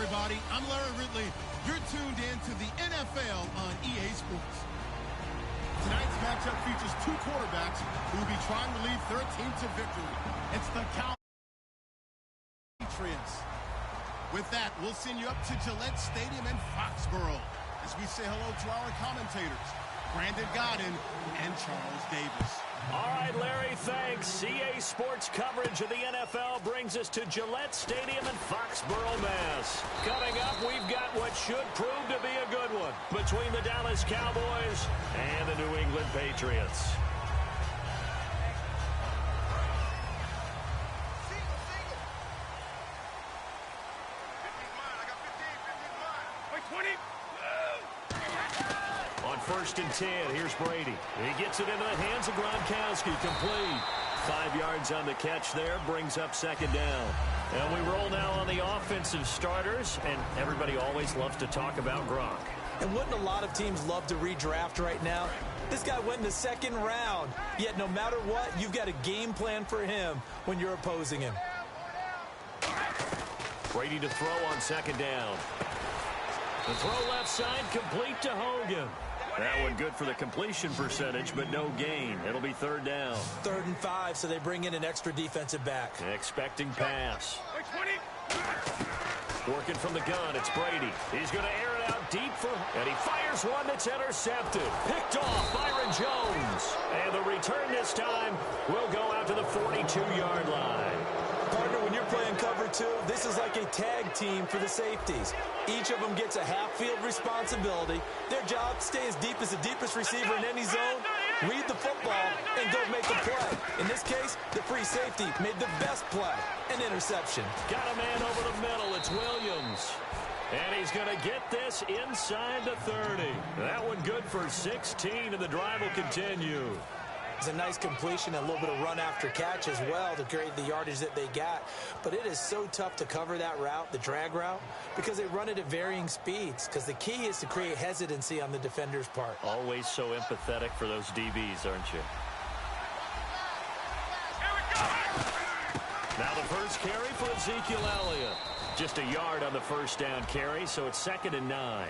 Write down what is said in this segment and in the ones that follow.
everybody. I'm Larry Ridley. You're tuned in to the NFL on EA Sports. Tonight's matchup features two quarterbacks who will be trying to lead their team to victory. It's the Patriots. With that, we'll send you up to Gillette Stadium in Foxborough as we say hello to our commentators, Brandon Godden and Charles Davis. All right, Larry, thanks. EA Sports coverage of the NFL brings us to Gillette Stadium in Foxborough, Mass. Coming up, we've got what should prove to be a good one between the Dallas Cowboys and the New England Patriots. First and 10, here's Brady. He gets it into the hands of Gronkowski, complete. 5 yards on the catch there, brings up second down. And we roll now on the offensive starters, and everybody always loves to talk about Gronk. And wouldn't a lot of teams love to redraft right now? This guy went in the second round, yet no matter what, you've got a game plan for him when you're opposing him. Brady to throw on second down. The throw left side, complete to Hogan. That one good for the completion percentage, but no gain. It'll be third down. 3rd and 5, so they bring in an extra defensive back. Expecting pass. Working from the gun, it's Brady. He's going to air it out deep and he fires one that's intercepted. Picked off, Byron Jones. And the return this time will go out to the 42-yard line. Partner, when you're playing cover 2, this is like a tag team for the safeties. Each of them gets a half-field responsibility. Their job, stay as deep as the deepest receiver in any zone, read the football, and go make a play. In this case, the free safety made the best play, an interception. Got a man over the middle. It's Williams. And he's going to get this inside the 30. That one good for 16, and the drive will continue. It's a nice completion and a little bit of run after catch as well to create the yardage that they got. But it is so tough to cover that route, the drag route, because they run it at varying speeds. Because the key is to create hesitancy on the defender's part. Always so empathetic for those DBs, aren't you? Now the first carry for Ezekiel Elliott. Just a yard on the first down carry, so it's 2nd and 9.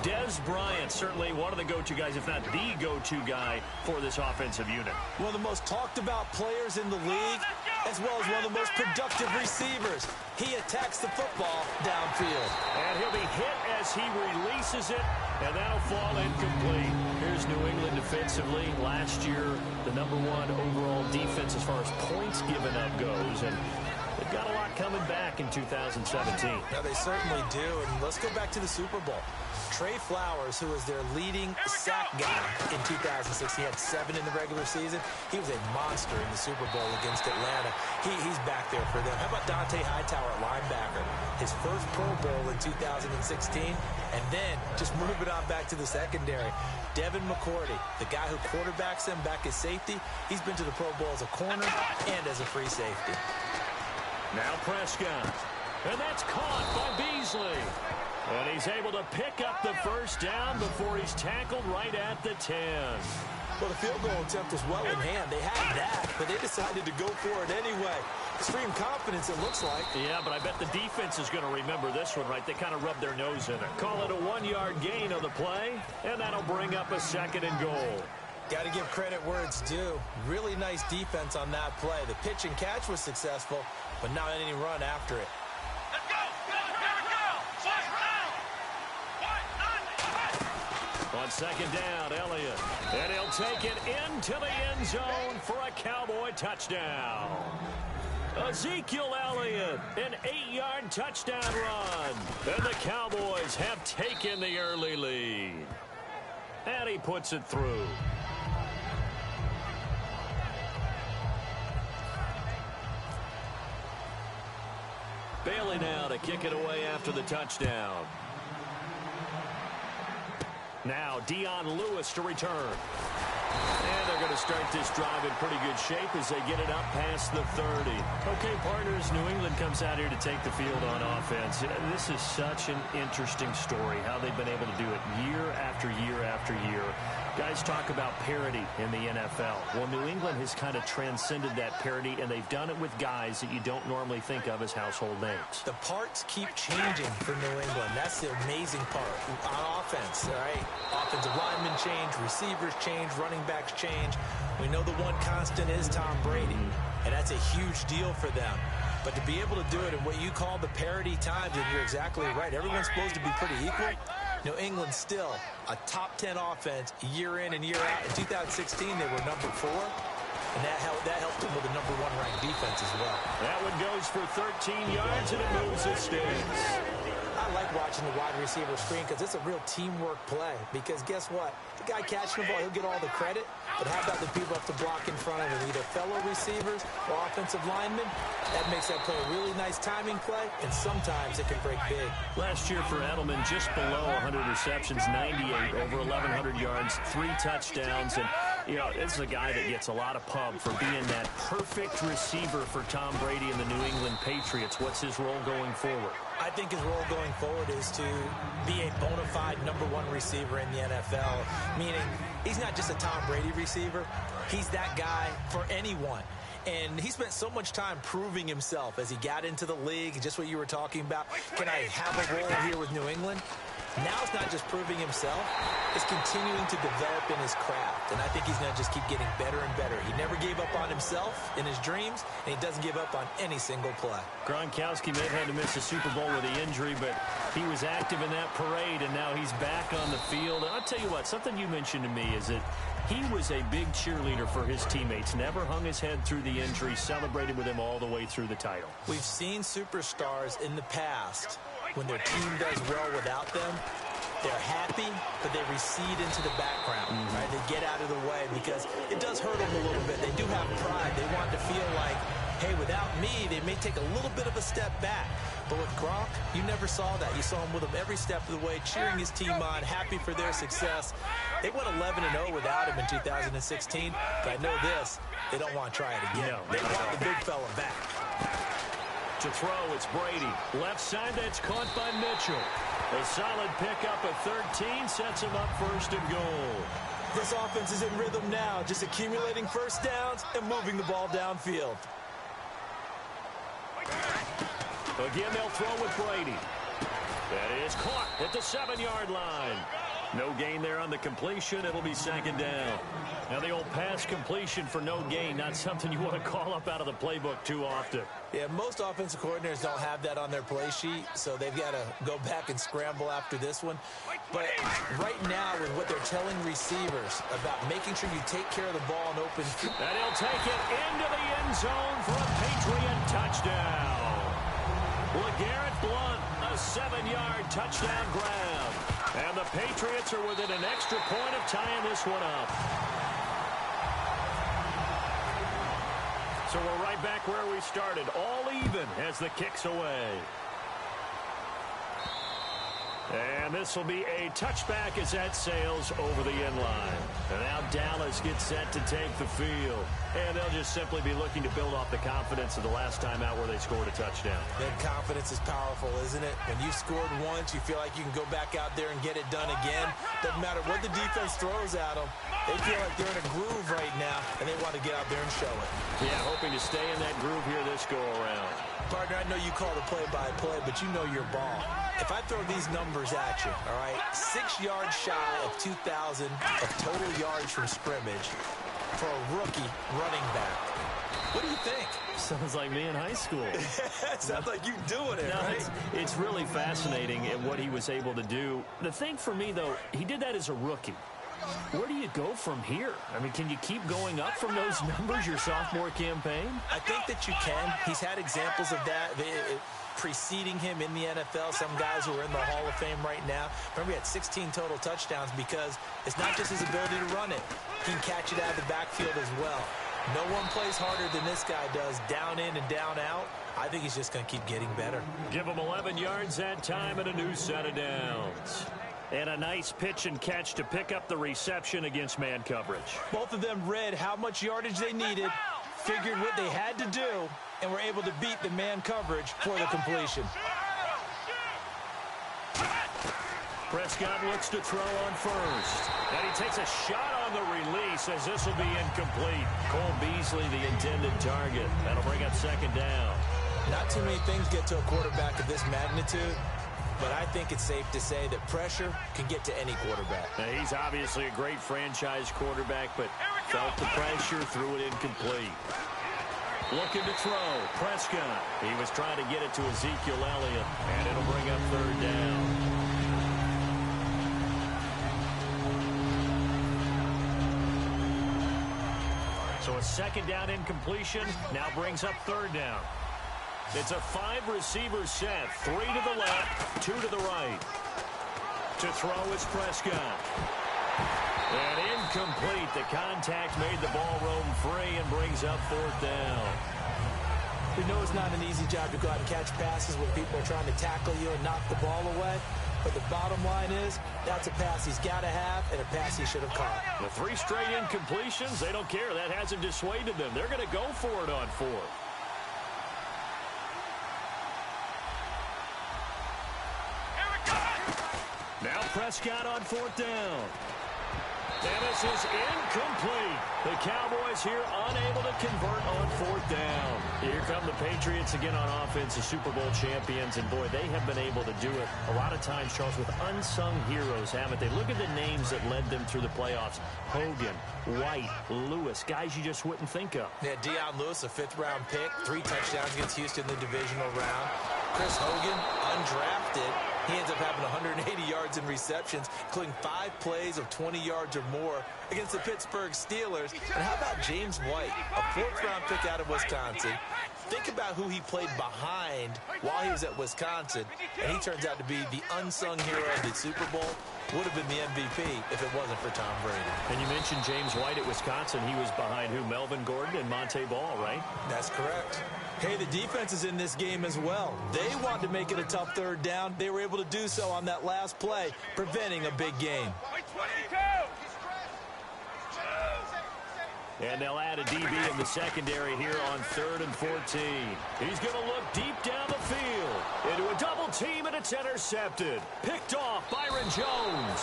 Dez Bryant, certainly one of the go-to guys, if not the go-to guy for this offensive unit. One of the most talked about players in the league, as well as one of the most productive receivers. He attacks the football downfield. And he'll be hit as he releases it, and that'll fall incomplete. Here's New England defensively. Last year, the #1 overall defense as far as points given up goes, and they've got a lot coming back in 2017. Yeah, they certainly do. And let's go back to the Super Bowl. Trey Flowers, who was their leading sack guy in 2006, he had 7 in the regular season. He was a monster in the Super Bowl against Atlanta. He's back there for them. How about Dante Hightower at linebacker? His first Pro Bowl in 2016, and then just moving on back to the secondary. Devin McCourty, the guy who quarterbacks him back as safety, he's been to the Pro Bowl as a corner and as a free safety. Now Prescott. And that's caught by Beasley. And he's able to pick up the first down before he's tackled right at the 10. Well, the field goal attempt was well in hand. They had that, but they decided to go for it anyway. Extreme confidence, it looks like. Yeah, but I bet the defense is going to remember this one, right? They kind of rubbed their nose in it. Call it a 1-yard gain on the play, and that'll bring up a 2nd and goal. Got to give credit where it's due. Really nice defense on that play. The pitch and catch was successful, but not any run after it. Let's go! Here we go! On 2nd down, Elliott. And he'll take it into the end zone for a Cowboy touchdown. Ezekiel Elliott, an 8-yard touchdown run. And the Cowboys have taken the early lead. And he puts it through. Bailey now to kick it away after the touchdown. Now Dion Lewis to return. And they're going to start this drive in pretty good shape as they get it up past the 30. Okay, partners, New England comes out here to take the field on offense. This is such an interesting story, how they've been able to do it year after year after year. Guys talk about parity in the NFL. Well, New England has kind of transcended that parity, and they've done it with guys that you don't normally think of as household names. The parts keep changing for New England. That's the amazing part. On offense, all right? Offensive linemen change, receivers change, running backs change. We know the one constant is Tom Brady, and that's a huge deal for them. But to be able to do it in what you call the parity times, and you're exactly right, everyone's supposed to be pretty equal. New England still a top 10 offense year in and year out. In 2016, they were number 4, and that helped them with a number 1 ranked defense as well. That one goes for 13 yards, and it moves the sticks. I like watching the wide receiver screen because it's a real teamwork play. Because guess what? The guy catching the ball, he'll get all the credit. But how about the people up to block in front of him, either fellow receivers or offensive linemen? That makes that play a really nice timing play, and sometimes it can break big. Last year for Edelman, just below 100 receptions, 98, over 1,100 yards, 3 touchdowns. And, you know, this is a guy that gets a lot of pub for being that perfect receiver for Tom Brady and the New England Patriots. What's his role going forward? I think his role going forward is to be a bona fide number 1 receiver in the NFL, meaning he's not just a Tom Brady receiver. He's that guy for anyone. And he spent so much time proving himself as he got into the league, just what you were talking about. Can I have a role here with New England? Now it's not just proving himself, it's continuing to develop in his craft. And I think he's going to just keep getting better and better. He never gave up on himself in his dreams, and he doesn't give up on any single play. Gronkowski may have had to miss the Super Bowl with the injury, but he was active in that parade, and now he's back on the field. And I'll tell you what, something you mentioned to me is that he was a big cheerleader for his teammates, never hung his head through the injury, celebrated with him all the way through the title. We've seen superstars in the past, when their team does well without them, they're happy, but they recede into the background, right? They get out of the way because it does hurt them a little bit. They do have pride. They want to feel like, hey, without me, they may take a little bit of a step back. But with Gronk, you never saw that. You saw him with him every step of the way, cheering his team on, happy for their success. They went 11-0 without him in 2016, but I know this, they don't want to try it again. No, they want the big fella back. To throw, it's Brady. Left side, that's caught by Mitchell. A solid pickup of 13 sets him up first and goal. This offense is in rhythm now, just accumulating first downs and moving the ball downfield. Again, they'll throw with Brady. That is caught at the 7-yard line. No gain there on the completion. It'll be second down. Now, the old pass completion for no gain, not something you want to call up out of the playbook too often. Yeah, most offensive coordinators don't have that on their play sheet, so they've got to go back and scramble after this one. But right now, with what they're telling receivers about making sure you take care of the ball and open field. And he'll take it into the end zone for a Patriot touchdown. LeGarrette Blount, a 7-yard touchdown grab. And the Patriots are within an extra point of tying this one up. So we're right back where we started, all even as the kick's away. And this will be a touchback as that sails over the end line. And now Dallas gets set to take the field. And they'll just simply be looking to build off the confidence of the last time out where they scored a touchdown. That confidence is powerful, isn't it? When you scored once, you feel like you can go back out there and get it done again. Doesn't matter what the defense throws at them. They feel like they're in a groove right now, and they want to get out there and show it. Yeah, hoping to stay in that groove here this go-around. Partner, I know you call the play-by-play, but you know your ball. If I throw these numbers at you, all right, 6 yards shy of 2,000 of total yards from scrimmage for a rookie running back. What do you think? Sounds like me in high school. Sounds like you doing it, right? It's really fascinating in what he was able to do. The thing for me, though, he did that as a rookie. Where do you go from here? I mean, can you keep going up from those numbers your sophomore campaign? I think that you can. He's had examples of that preceding him in the NFL. Some guys who are in the Hall of Fame right now. Remember, he had 16 total touchdowns because it's not just his ability to run it. He can catch it out of the backfield as well. No one plays harder than this guy does, down in and down out. I think he's just going to keep getting better. Give him 11 yards that time and a new set of downs. And a nice pitch and catch to pick up the reception against man coverage. Both of them read how much yardage they needed, figured what they had to do, and were able to beat the man coverage for the completion. Prescott looks to throw on first. And he takes a shot on the release as this will be incomplete. Cole Beasley, the intended target. That'll bring up second down. Not too many things get to a quarterback of this magnitude, but I think it's safe to say that pressure can get to any quarterback. Now, he's obviously a great franchise quarterback, but felt the pressure, threw it incomplete. Looking to throw, Prescott. He was trying to get it to Ezekiel Elliott, and it'll bring up third down. So a second down incompletion now brings up third down. It's a 5-receiver set. 3 to the left, 2 to the right. To throw is Prescott. And incomplete. The contact made the ball roam free and brings up fourth down. We know it's not an easy job to go out and catch passes when people are trying to tackle you and knock the ball away. But the bottom line is, that's a pass he's got to have and a pass he should have caught. The 3 straight incompletions, they don't care. That hasn't dissuaded them. They're going to go for it on fourth. Now Prescott on fourth down. And this is incomplete. The Cowboys here unable to convert on fourth down. Here come the Patriots again on offense, the Super Bowl champions. And, boy, they have been able to do it a lot of times, Charles, with unsung heroes, haven't they? Look at the names that led them through the playoffs. Hogan, White, Lewis, guys you just wouldn't think of. Yeah, Deion Lewis, a 5th-round pick, 3 touchdowns against Houston in the divisional round. Chris Hogan, undrafted. He ends up having 180 yards in receptions, including 5 plays of 20 yards or more against the Pittsburgh Steelers. And how about James White, a 4th-round pick out of Wisconsin? Think about who he played behind while he was at Wisconsin, and he turns out to be the unsung hero of the Super Bowl. Would have been the MVP if it wasn't for Tom Brady. And you mentioned James White at Wisconsin. He was behind who? Melvin Gordon and Monte Ball, right? That's correct. Hey, the defense is in this game as well. They wanted to make it a tough third down. They were able to do so on that last play, preventing a big game. And they'll add a DB in the secondary here on 3rd and 14. He's going to look deep down the field into a double team, and it's intercepted. Picked off Byron Jones.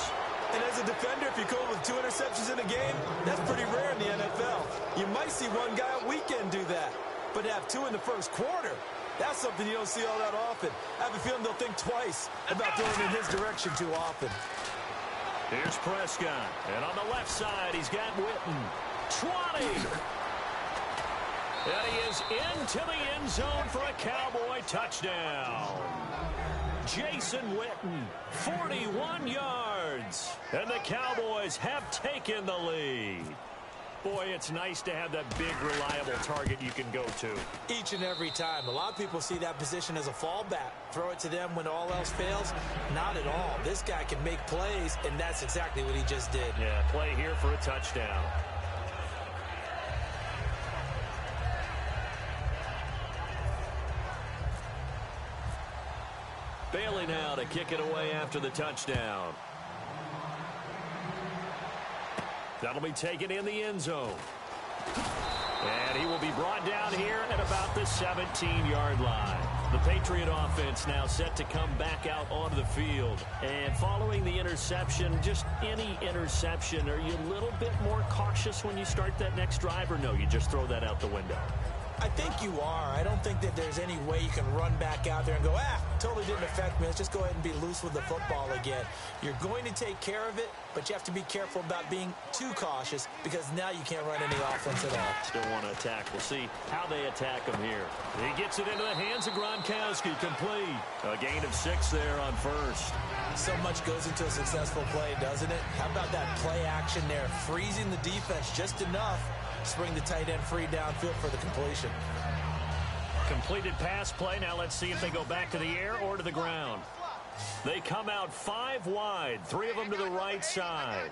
And as a defender, if you go with 2 interceptions in a game, that's pretty rare in the NFL. You might see one guy a weekend do that. But to have 2 in the first quarter, that's something you don't see all that often. I have a feeling they'll think twice about throwing in his direction too often. Here's Prescott. And on the left side, he's got Witten. 20. And he is into the end zone for a Cowboy touchdown. Jason Witten, 41 yards. And the Cowboys have taken the lead. Boy, it's nice to have that big, reliable target you can go to. Each and every time. A lot of people see that position as a fallback. Throw it to them when all else fails. Not at all. This guy can make plays, and that's exactly what he just did. Yeah, play here for a touchdown. Bailey now to kick it away after the touchdown. That'll be taken in the end zone. And he will be brought down here at about the 17-yard line. The Patriot offense now set to come back out onto the field. And following the interception, just any interception, are you a little bit more cautious when you start that next drive, or no, you just throw that out the window? I think you are. I don't think that there's any way you can run back out there and go, totally didn't affect me. Let's just go ahead and be loose with the football again. You're going to take care of it, but you have to be careful about being too cautious because now you can't run any offense at all. Still want to attack. We'll see how they attack him here. He gets it into the hands of Gronkowski. Complete. A gain of 6 there on first. So much goes into a successful play, doesn't it? How about that play action there? Freezing the defense just enough. Bring the tight end free downfield for the completion. Completed pass play. Now let's see if they go back to the air or to the ground. They come out 5 wide. 3 of them to the right side.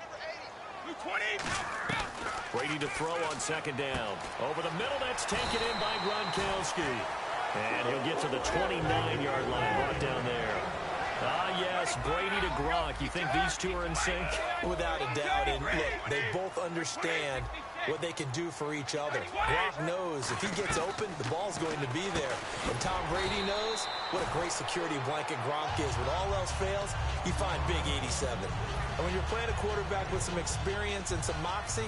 Brady to throw on second down. Over the middle, that's taken in by Gronkowski. And he'll get to the 29-yard line, brought down there. Ah, yes, Brady to Gronk. You think these two are in sync? Without a doubt. And look, they both understand what they can do for each other. Gronk knows if he gets open, the ball's going to be there. And Tom Brady knows what a great security blanket Gronk is. When all else fails, you find big 87. And when you're playing a quarterback with some experience and some moxie,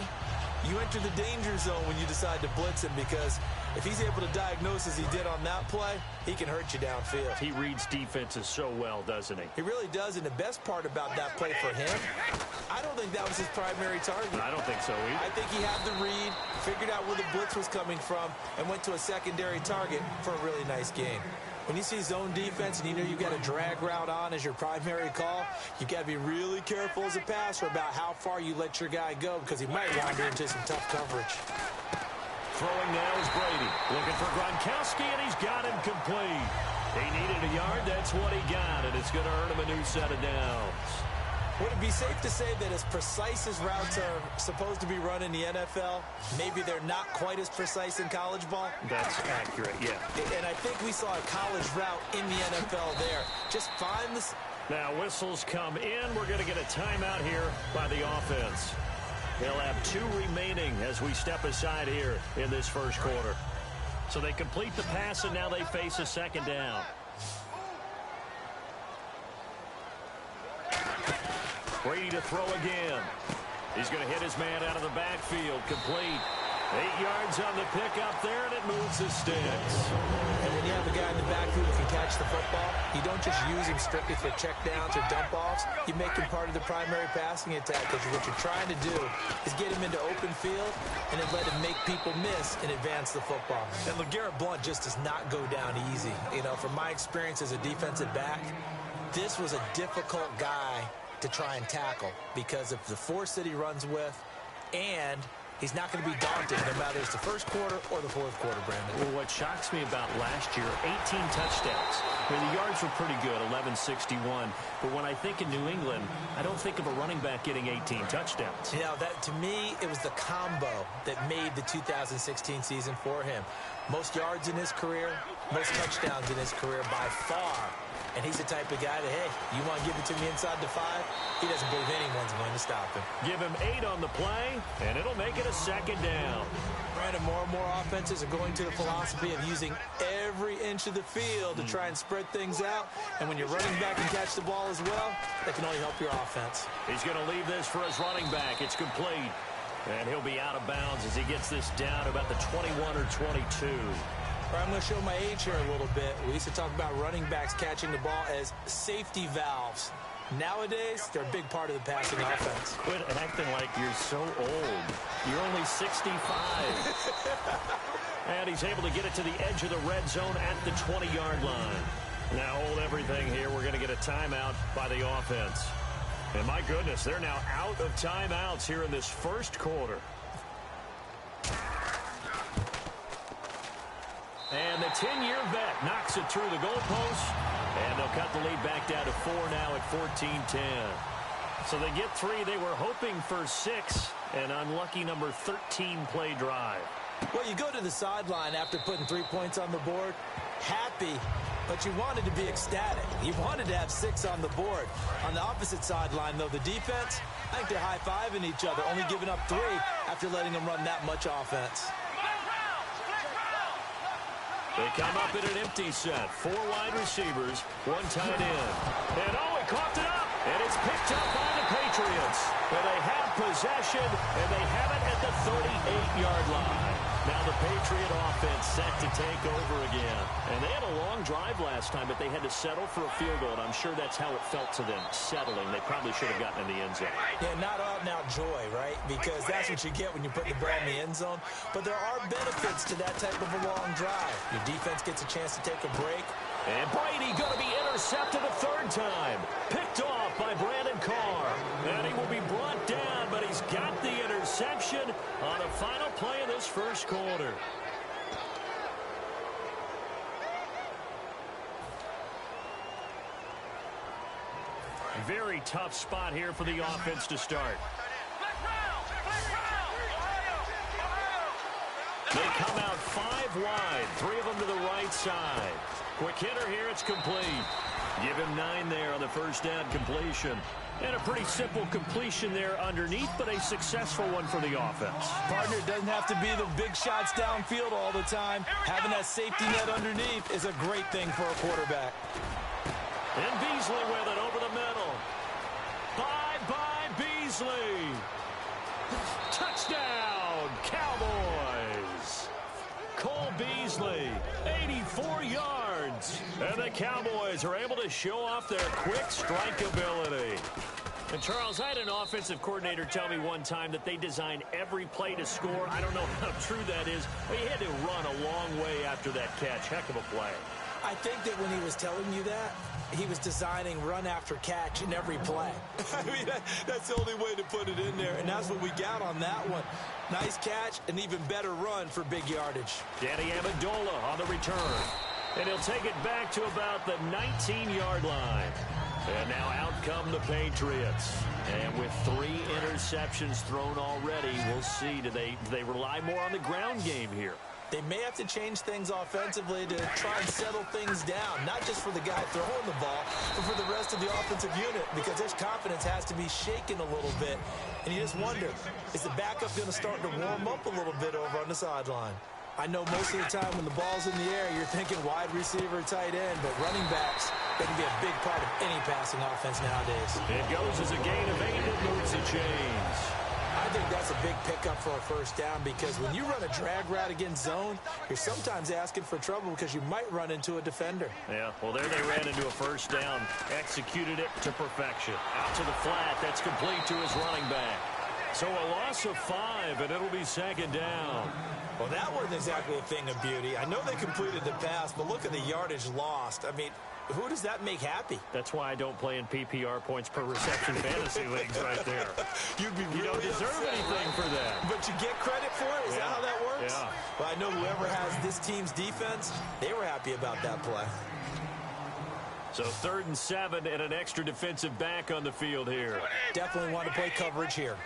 you enter the danger zone when you decide to blitz him, because if he's able to diagnose as he did on that play, he can hurt you downfield. He reads defenses so well, doesn't he? He really does, and the best part about that play for him, I don't think that was his primary target. I don't think so either. I think he had the read, figured out where the blitz was coming from, and went to a secondary target for a really nice game. When you see zone defense and you know you've got a drag route on as your primary call, you've got to be really careful as a passer about how far you let your guy go, because he might wander into some tough coverage. Throwing now is Brady. Looking for Gronkowski, and he's got him complete. He needed a yard. That's what he got, and it's going to earn him a new set of downs. Would it be safe to say that as precise as routes are supposed to be run in the NFL, maybe they're not quite as precise in college ball? That's accurate, yeah. And I think we saw a college route in the NFL there. Just find this. Now whistles come in. We're going to get a timeout here by the offense. They'll have 2 remaining as we step aside here in this first quarter. So they complete the pass, and now they face a second down. Brady to throw again. He's going to hit his man out of the backfield. Complete. 8 yards on the pickup there, and it moves the sticks. And when you have a guy in the backfield who can catch the football, you don't just use him strictly for checkdowns or dump-offs. You make him part of the primary passing attack, because what you're trying to do is get him into open field and then let him make people miss and advance the football. And LeGarrette Blount just does not go down easy. You know, from my experience as a defensive back, this was a difficult guy to try and tackle because of the force that he runs with, and he's not going to be daunted no matter it's the first quarter or the fourth quarter, Brandon. Well, what shocks me about last year, 18 touchdowns. I mean, the yards were pretty good, 1161. But when I think of New England, I don't think of a running back getting 18 touchdowns. You know, that to me, it was the combo that made the 2016 season for him. Most yards in his career, most touchdowns in his career by far. And he's the type of guy that, hey, you want to give it to me inside the 5? He doesn't believe anyone's going to stop him. Give him 8 on the play, and it'll make it a second down. Brandon, more and more offenses are going to the philosophy of using every inch of the field to try and spread things out. And when you're running back and catch the ball as well, that can only help your offense. He's going to leave this for his running back. It's complete. And he'll be out of bounds as he gets this down about the 21 or 22. I'm going to show my age here a little bit. We used to talk about running backs catching the ball as safety valves. Nowadays, they're a big part of the passing offense. Quit acting like you're so old. You're only 65. And he's able to get it to the edge of the red zone at the 20-yard line. Now hold everything here. We're going to get a timeout by the offense. And my goodness, they're now out of timeouts here in this first quarter. And the 10-year vet knocks it through the goalpost. And they'll cut the lead back down to 4 now at 14-10. So they get 3. They were hoping for 6. An unlucky number 13 play drive. Well, you go to the sideline after putting 3 points on the board, happy, but you wanted to be ecstatic. You wanted to have 6 on the board. On the opposite sideline, though, the defense, I think they're high-fiving each other, only giving up 3 after letting them run that much offense. They come up in an empty set. 4 wide receivers, 1 tight end. And he coughed it up. And it's picked up by the Patriots. And they have possession, and they have it at the 38-yard line. Now the Patriot offense set to take over again. And they had a long drive last time, but they had to settle for a field goal. And I'm sure that's how it felt to them, settling. They probably should have gotten in the end zone. Yeah, not out-and-out joy, right? Because that's what you get when you put the ball in the end zone. But there are benefits to that type of a long drive. Your defense gets a chance to take a break. And Brady going to be intercepted a 3rd time. Picked off by Brandon Carr. And he will be brought down, but he's got the interception on the final play of this first quarter. Very tough spot here for the offense to start. They come out 5 wide, 3 of them to the right side. Quick hitter here, it's complete. Give him 9 there on the first down completion. And a pretty simple completion there underneath, but a successful one for the offense. Partner, doesn't have to be the big shots downfield all the time. Having that safety net underneath is a great thing for a quarterback. And Beasley with it over the middle. Bye-bye, Beasley. Touchdown, Cowboys. Cole Beasley, 84 yards. And the Cowboys are able to show off their quick strike ability. And, Charles, I had an offensive coordinator tell me one time that they design every play to score. I don't know how true that is, but he had to run a long way after that catch. Heck of a play. I think that when he was telling you that, he was designing run after catch in every play. I mean, that's the only way to put it in there, and that's what we got on that one. Nice catch, an even better run for big yardage. Danny Amendola on the return. And he'll take it back to about the 19-yard line. And now out come the Patriots. And with 3 interceptions thrown already, we'll see. Do they rely more on the ground game here? They may have to change things offensively to try and settle things down, not just for the guy throwing the ball, but for the rest of the offensive unit, because their confidence has to be shaken a little bit. And you just wonder, is the backup going to start to warm up a little bit over on the sideline? I know most of the time when the ball's in the air, you're thinking wide receiver, tight end, but running backs, they can be a big part of any passing offense nowadays. It goes as a gain of 8. It moves the chains. I think that's a big pickup for a first down, because when you run a drag route against zone, you're sometimes asking for trouble because you might run into a defender. Yeah, well, there they ran into a first down, executed it to perfection. Out to the flat, that's complete to his running back. So a loss of 5, and it'll be second down. Well, that wasn't exactly a thing of beauty. I know they completed the pass, but look at the yardage lost. I mean, who does that make happy? That's why I don't play in PPR points per reception fantasy leagues right there. You'd be really You don't deserve upset, anything for that. But you get credit for it? Is that how that works? Yeah. Well, I know whoever has this team's defense, they were happy about that play. So 3rd and 7 and an extra defensive back on the field here. Definitely want to play coverage here.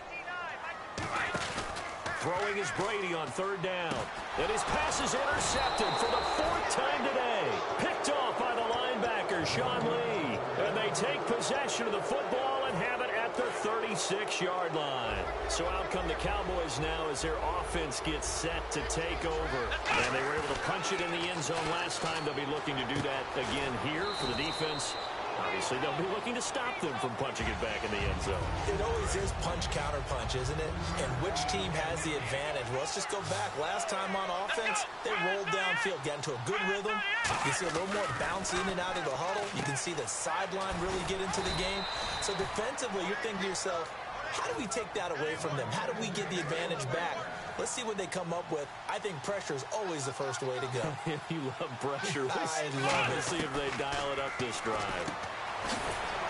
Throwing is Brady on 3rd down. And his pass is intercepted for the 4th time today. Picked off by the linebacker, Sean Lee. And they take possession of the football and have it at the 36-yard line. So out come the Cowboys now as their offense gets set to take over. And they were able to punch it in the end zone last time. They'll be looking to do that again here for the defense. Obviously, they'll be looking to stop them from punching it back in the end zone. It always is punch-counter-punch, isn't it? And which team has the advantage? Well, let's just go back. Last time on offense, they rolled downfield, got into a good rhythm. You can see a little more bounce in and out of the huddle. You can see the sideline really get into the game. So defensively, you're thinking to yourself, how do we take that away from them? How do we get the advantage back? Let's see what they come up with. I think pressure is always the first way to go. You love pressure. I love it. Let's see if they dial it up this drive.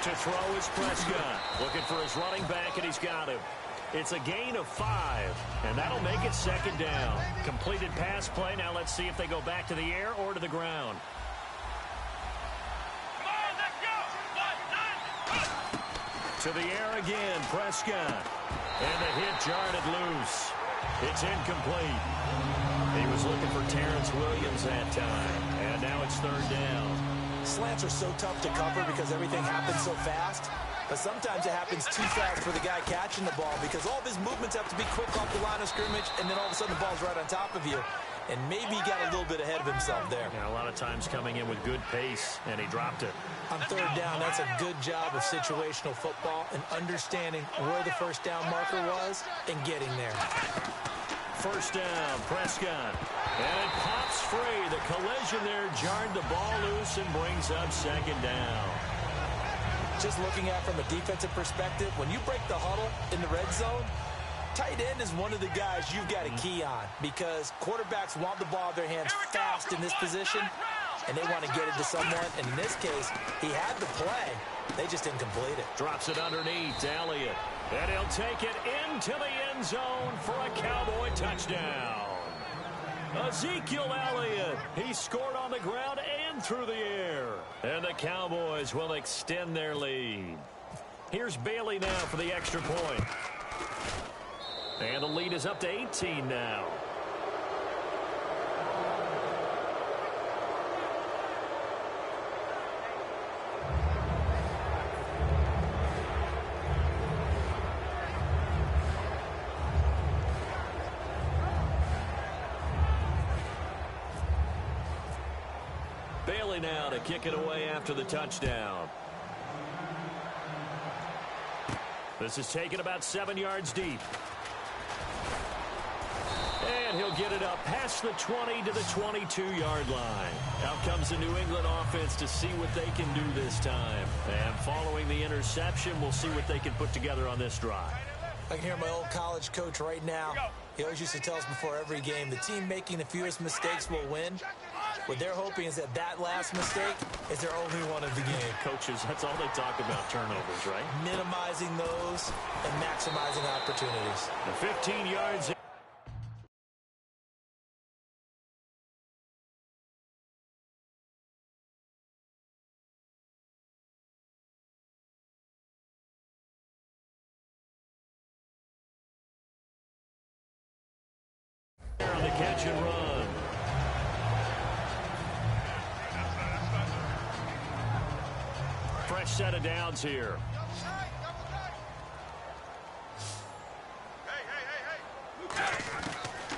To throw is Prescott. Looking for his running back, and he's got him. It's a gain of 5, and that'll make it second down. Completed pass play. Now let's see if they go back to the air or to the ground. To the air again, Prescott. And the hit jarred it loose. It's incomplete. He was looking for Terrence Williams that time. And now it's 3rd down. Slants are so tough to cover because everything happens so fast. But sometimes it happens too fast for the guy catching the ball because all of his movements have to be quick off the line of scrimmage, and then all of a sudden the ball's right on top of you. And maybe he got a little bit ahead of himself there. Yeah, a lot of times coming in with good pace, and he dropped it. On 3rd down, that's a good job of situational football and understanding where the first down marker was and getting there. First down, Prescott. And it pops free. The collision there jarred the ball loose and brings up second down. Just looking at it from a defensive perspective, when you break the huddle in the red zone, tight end is one of the guys you've got a key on because quarterbacks want the ball in their hands fast in this position, and they want to get it to someone. And in this case, he had the play. They just didn't complete it. Drops it underneath to Elliott. And he'll take it into the end zone for a Cowboy touchdown. Ezekiel Elliott. He scored on the ground and through the air. And the Cowboys will extend their lead. Here's Bailey now for the extra point. And the lead is up to 18 now. Staley now to kick it away after the touchdown. This is taken about 7 yards deep. And he'll get it up past the 20 to the 22-yard line. Out comes the New England offense to see what they can do this time. And following the interception, we'll see what they can put together on this drive. I can hear my old college coach right now. He always used to tell us before every game, the team making the fewest mistakes will win. What they're hoping is that last mistake is their only one of the game. Coaches, that's all they talk about, turnovers, right? Minimizing those and maximizing opportunities. The 15 yards. On the catch and run. Fresh set of downs here.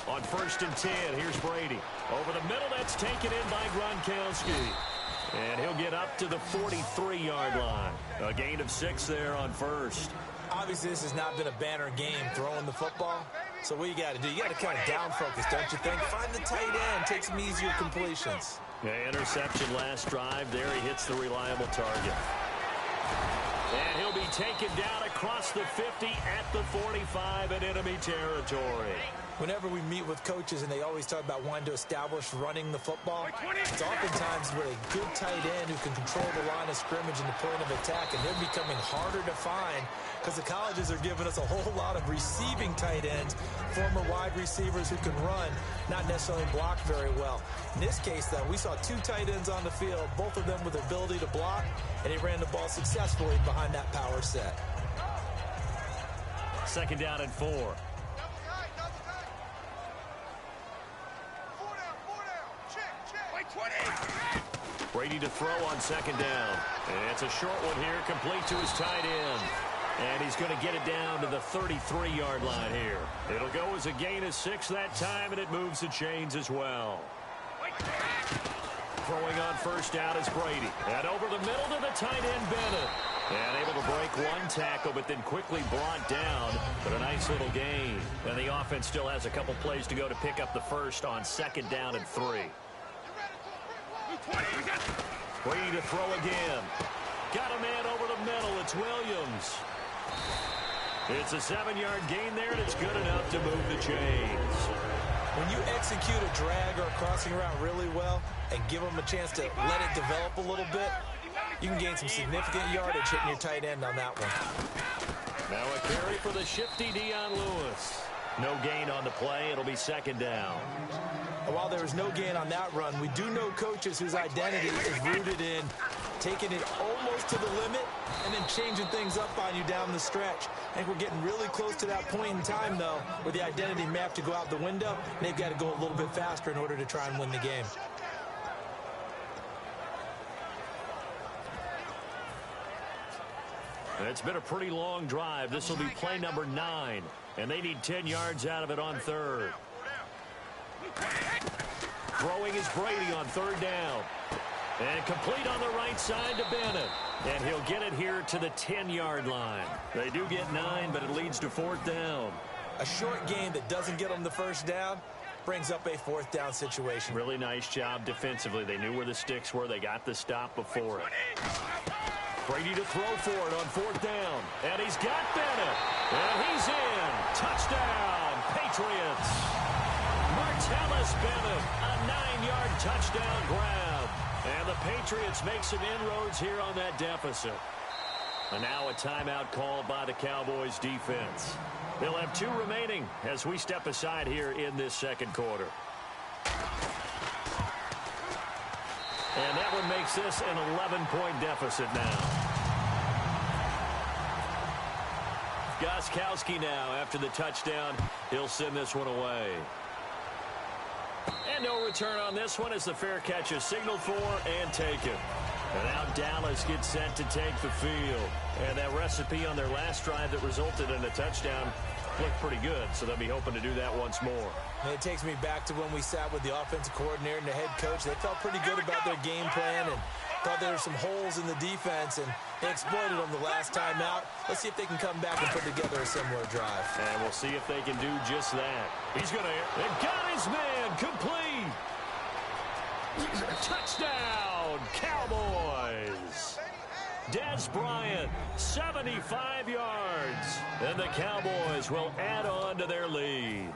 On 1st and 10, here's Brady. Over the middle, that's taken in by Gronkowski. And he'll get up to the 43-yard line. A gain of 6 there on 1st. Obviously, this has not been a banner game throwing the football. So what you got to do, you got to kind of down focus, don't you think? Find the tight end, take some easier completions. Yeah, interception last drive. There he hits the reliable target. And he'll be taken down across the 50 at the 45 in enemy territory. Whenever we meet with coaches and they always talk about wanting to establish running the football, it's oftentimes with a good tight end who can control the line of scrimmage and the point of attack, and they're becoming harder to find because the colleges are giving us a whole lot of receiving tight ends, former wide receivers who can run, not necessarily block very well. In this case, though, we saw 2 tight ends on the field, both of them with the ability to block, and he ran the ball successfully behind that power set. 2nd down and 4. Brady to throw on 2nd down. And it's a short one here, complete to his tight end. And he's going to get it down to the 33-yard line here. It'll go as a gain of 6 that time, and it moves the chains as well. Throwing on 1st down is Brady. And over the middle to the tight end, Bennett. And able to break 1 tackle, but then quickly brought down. But a nice little gain. And the offense still has a couple plays to go to pick up the 1st on 2nd down and 3. Brady to throw again. Got a man over the middle. It's Williams. It's a 7-yard gain there, and it's good enough to move the chains. When you execute a drag or a crossing route really well and give them a chance to let it develop a little bit, you can gain some significant yardage hitting your tight end on that one. Now a carry for the shifty Dion Lewis. No gain on the play. It'll be 2nd down. And while there was no gain on that run, we do know coaches whose identity is rooted in taking it almost to the limit and then changing things up on you down the stretch. I think we're getting really close to that point in time, though, where the identity map to go out the window, and they've got to go a little bit faster in order to try and win the game. It's been a pretty long drive. This will be play number 9, and they need 10 yards out of it on 3rd. Throwing is Brady on 3rd down. And complete on the right side to Bennett. And he'll get it here to the 10-yard line. They do get 9, but it leads to 4th down. A short gain that doesn't get them the 1st down brings up a 4th down situation. Really nice job defensively. They knew where the sticks were. They got the stop before it. Brady to throw for it on 4th down. And he's got Bennett. And he's in. Touchdown, Patriots. Martellus Bennett, a 9-yard touchdown grab. And the Patriots make some inroads here on that deficit. And now a timeout called by the Cowboys defense. They'll have 2 remaining as we step aside here in this 2nd quarter. And that one makes this an 11-point deficit now. Gostkowski now after the touchdown. He'll send this one away. And no return on this one as the fair catch is signaled for and taken. And now Dallas gets set to take the field. And that recipe on their last drive that resulted in a touchdown looked pretty good, so they'll be hoping to do that once more. And it takes me back to when we sat with the offensive coordinator and the head coach. They felt pretty good about their game plan and thought there were some holes in the defense, and they exploited them the last time out. Let's see if they can come back and put together a similar drive. And we'll see if they can do just that. He's going to, they got his man, complete. Touchdown, Cowboys. Des Bryant, 75 yards. And the Cowboys will add on to their lead.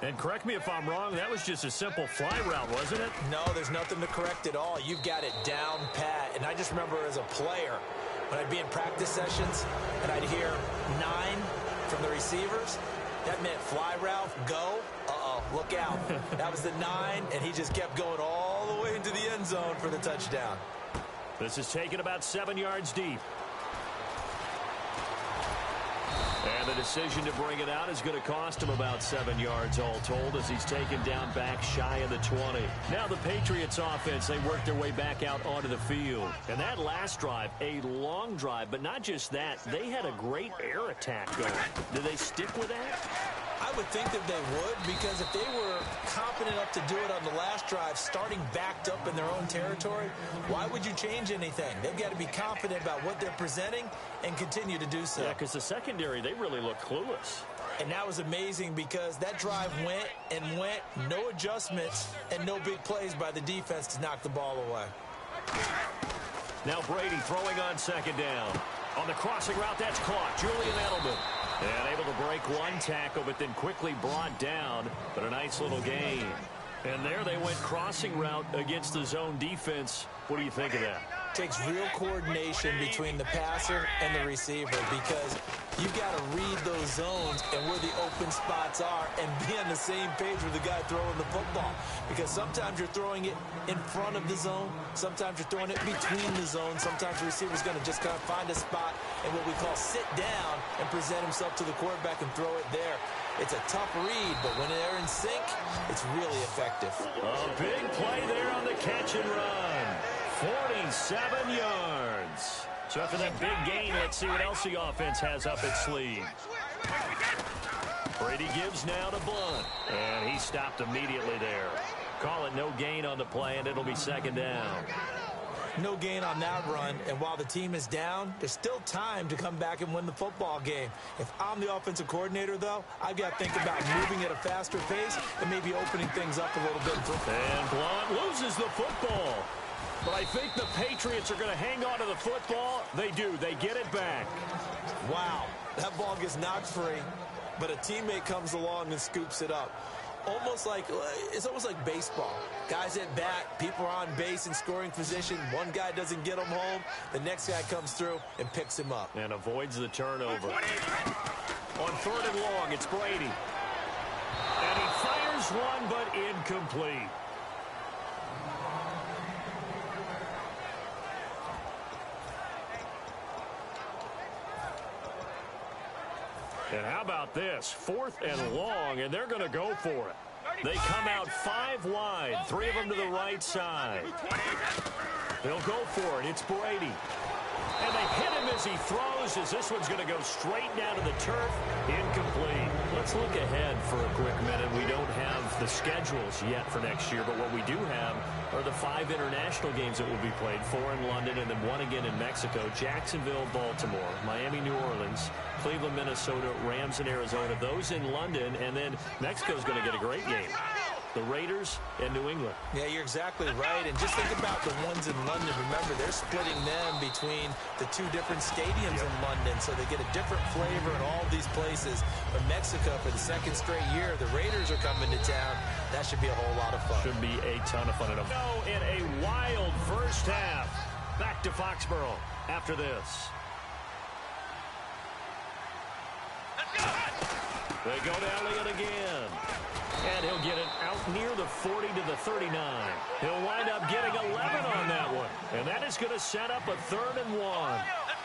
And correct me if I'm wrong, that was just a simple fly route, wasn't it? No, there's nothing to correct at all. You've got it down pat. And I just remember as a player, when I'd be in practice sessions and I'd hear 9 from the receivers, that meant fly route, go. Uh-oh, look out. That was the 9, and he just kept going all the way into the end zone for the touchdown. This is taken about 7 yards deep. And the decision to bring it out is going to cost him about 7 yards all told as he's taken down back shy of the 20. Now the Patriots offense, they work their way back out onto the field. And that last drive, a long drive, but not just that, they had a great air attack going. Do they stick with that? I would think that they would, because if they were confident enough to do it on the last drive, starting backed up in their own territory, why would you change anything? They've got to be confident about what they're presenting and continue to do so. Yeah, because the secondary, they really look clueless. And that was amazing because that drive went and went, no adjustments and no big plays by the defense to knock the ball away. Now Brady throwing on second down. On the crossing route, that's caught. Julian Edelman. And able to break one tackle, but then quickly brought down. But a nice little gain. And there they went crossing route against the zone defense. What do you think of that? Takes real coordination between the passer and the receiver, because you've got to read those zones and where the open spots are and be on the same page with the guy throwing the football. Because sometimes you're throwing it in front of the zone. Sometimes you're throwing it between the zones. Sometimes the receiver's going to just kind of find a spot and what we call sit down and present himself to the quarterback and throw it there. It's a tough read, but when they're in sync, it's really effective. A big play there on the catch and run. 47 yards. So after that big gain, let's see what else the offense has up its sleeve. Brady gives now to Blunt. And he stopped immediately there. Call it no gain on the play, and it'll be second down. No gain on that run, and while the team is down, there's still time to come back and win the football game. If I'm the offensive coordinator, though, I've got to think about moving at a faster pace and maybe opening things up a little bit. And Blunt loses the football. But I think the Patriots are going to hang on to the football. They do. They get it back. Wow, that ball gets knocked free, but a teammate comes along and scoops it up. It's almost like baseball. Guys at bat, people are on base in scoring position. One guy doesn't get him home. The next guy comes through and picks him up. And avoids the turnover. On third and long, it's Brady. And he fires one, but incomplete. And how about this? 4th and long, and they're going to go for it. They come out 5 wide, 3 of them to the right side. They'll go for it. It's Brady. And they hit him as he throws, as this one's going to go straight down to the turf. Incomplete. Let's look ahead for a quick minute. We don't have the schedules yet for next year, but what we do have are the 5 international games that will be played, 4 in London and then 1 again in Mexico, Jacksonville, Baltimore, Miami, New Orleans, Cleveland, Minnesota, Rams, and Arizona. Those in London, and then Mexico's going to get a great game. The Raiders and New England. Yeah, you're exactly right. And just think about the ones in London. Remember, they're splitting them between the 2 different stadiums in London, so they get a different flavor in all these places. But Mexico, for the 2nd straight year, the Raiders are coming to town. That should be a whole lot of fun. Should be a ton of fun. In a wild first half. Back to Foxborough after this. They go to Elliott again. And he'll get it out near the 40 to the 39. He'll wind up getting 11 on that one. And that is going to set up a 3rd and 1.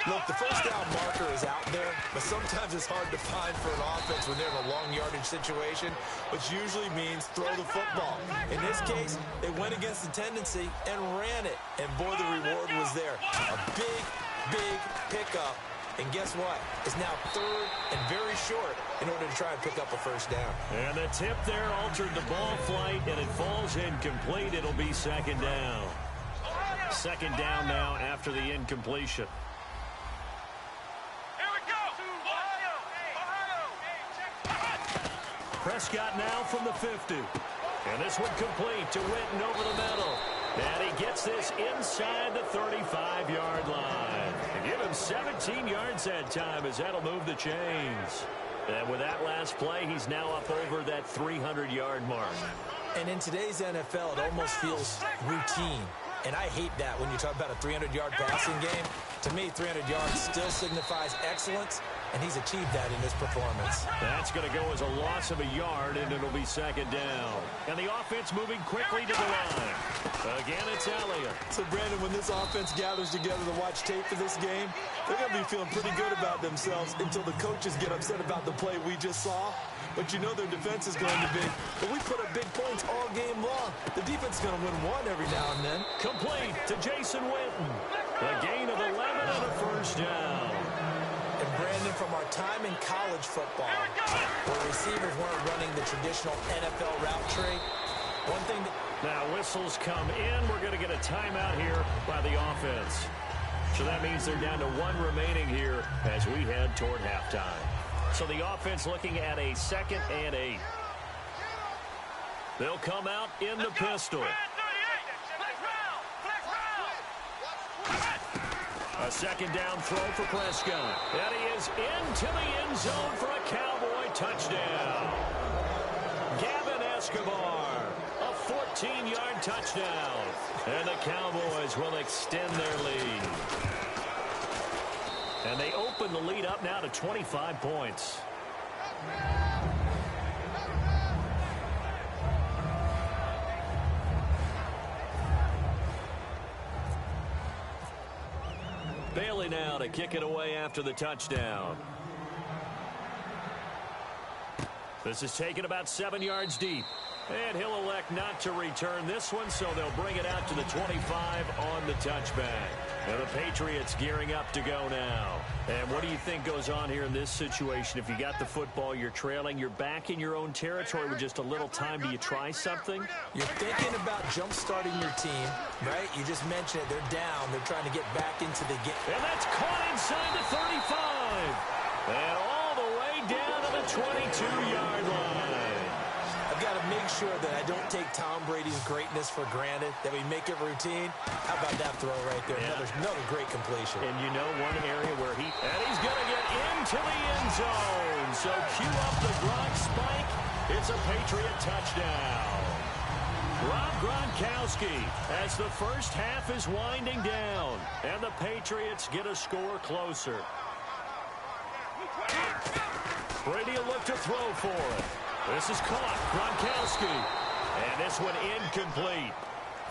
Look, the first down marker is out there, but sometimes it's hard to find for an offense when they're in a long yardage situation, which usually means throw the football. In this case, they went against the tendency and ran it. And boy, the reward was there. A big, big pickup And guess what? It's now third and very short in order to try and pick up a first down. And the tip there altered the ball flight, and it falls incomplete. It'll be second down. Second down now after the incompletion. Here we go. Ohio. Prescott now from the 50. And this one complete to Witten over the middle. And he gets this inside the 35-yard line. And give him 17 yards that time, as that'll move the chains. And with that last play, he's now up over that 300-yard mark. And in today's NFL, it almost feels routine. And I hate that when you talk about a 300-yard passing game. To me, 300 yards still signifies excellence, and he's achieved that in his performance. That's going to go as a loss of a yard, and it'll be second down. And the offense moving quickly to the line. Again, it's Elliott. So, Brandon, when this offense gathers together to watch tape for this game, they're going to be feeling pretty good about themselves until the coaches get upset about the play we just saw. But you know their defense is going to be. But we put up big points all game long. The defense is going to win one every now and then. Complete to Jason Witten. A gain of 11 and a first down. And Brandon, from our time in college football, where receivers weren't running the traditional NFL route tree, one thing that... Now whistles come in. We're going to get a timeout here by the offense. So that means they're down to one remaining here as we head toward halftime. So the offense looking at a 2nd and 8. They'll come out in the pistol. A second down throw for Prescott. And he is into the end zone for a Cowboy touchdown. Gavin Escobar, a 14-yard touchdown. And the Cowboys will extend their lead. And they open the lead up now to 25 points. Bailey now to kick it away after the touchdown. This is taken about 7 yards deep. And he'll elect not to return this one, so they'll bring it out to the 25 on the touchback. And the Patriots gearing up to go now. And what do you think goes on here in this situation? If you got the football, you're trailing, you're back in your own territory with just a little time. Do you try something? You're thinking about jump-starting your team, right? You just mentioned it. They're down. They're trying to get back into the game. And that's caught inside the 35. And all the way down to the 22-yard line. I've got to make sure that I don't take Tom Brady's greatness for granted, that we make it routine. How about that throw right there? Yeah. Another great completion. And you know one area where and he's going to get into the end zone. So cue up the Gronk spike. It's a Patriot touchdown. Rob Gronkowski as the first half is winding down. And the Patriots get a score closer. Brady will look to throw for it. This is caught. Gronkowski. And this one incomplete.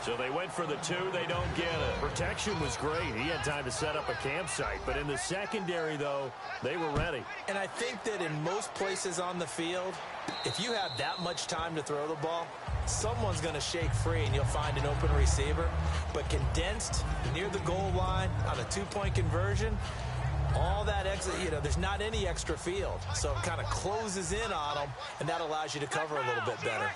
So they went for the 2. They don't get it. Protection was great. He had time to set up a campsite. But in the secondary, though, they were ready. And I think that in most places on the field, if you have that much time to throw the ball, someone's going to shake free and you'll find an open receiver. But condensed near the goal line on a 2-point conversion, all that extra, there's not any extra field. So it kind of closes in on them, and that allows you to cover a little bit better.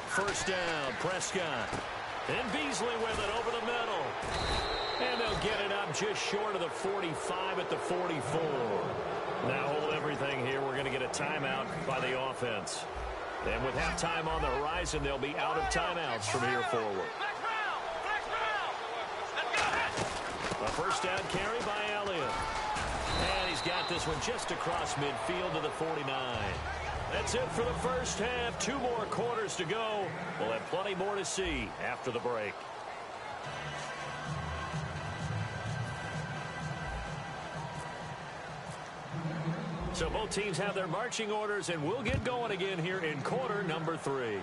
First down, Prescott. And Beasley with it over the middle. And they'll get it up just short of the 45 at the 44. Now hold everything here. We're going to get a timeout by the offense. And with halftime on the horizon, they'll be out of timeouts from here forward. A first down carry by Elliott. And he's got this one just across midfield to the 49. That's it for the first half. 2 more quarters to go. We'll have plenty more to see after the break. So both teams have their marching orders, and we'll get going again here in quarter number 3.